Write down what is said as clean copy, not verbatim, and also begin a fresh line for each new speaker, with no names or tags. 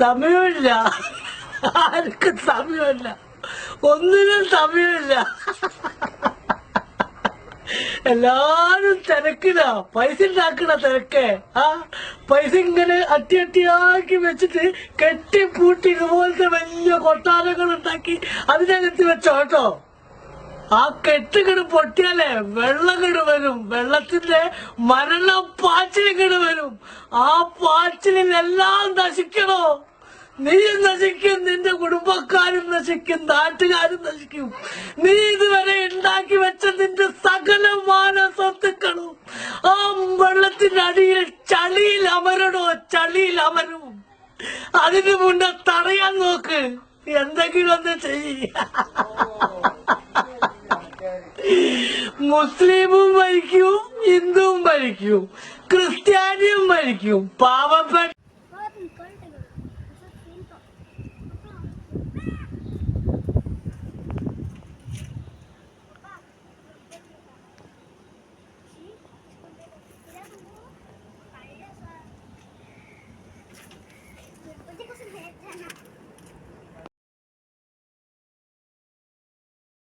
സമയമില്ല, ആർക്കും സമയമില്ല, ഒന്നിനും സമയമില്ല. എല്ലാരും തിരക്കിലാ, പൈസ ഉണ്ടാക്കണ തിരക്ക്. പൈസ ഇങ്ങനെ അട്ടിയാക്കി വെച്ചിട്ട് കെട്ടിപ്പൂട്ടി ഇതുപോലത്തെ വലിയ കൊട്ടാരങ്ങൾ ഉണ്ടാക്കി അതിനകത്ത് വെച്ചോ കേട്ടോ. ആ കെട്ടുകിട് പൊട്ടിയാലേ വെള്ളകിട് വരും, വെള്ളത്തിന്റെ മരണപ്പാച്ചിലിങ്ങട് വരും. ആ പാച്ചിലെല്ലാം നശിക്കണോ? നീയും നശിക്കും, നിന്റെ കുടുംബക്കാരും നശിക്കും, നാട്ടുകാരും നശിക്കും. നീ ഇതുവരെ ഉണ്ടാക്കി വെച്ച നിന്റെ സകലമാന സ്വത്തുക്കളും ആ വെള്ളത്തിന്റെ അടിയിൽ ചളിയിൽ അമരണോ, ചളിയിൽ അമരും. അതിനു മുന്നേ തടയാൻ നോക്ക്, എന്തെങ്കിലും ഒന്ന് ചെയ്യ. മുസ്ലിമും മരിക്കും, ഹിന്ദുവും മരിക്കും, ക്രിസ്ത്യാനിയും മരിക്കും, പാവപ്പെട്ട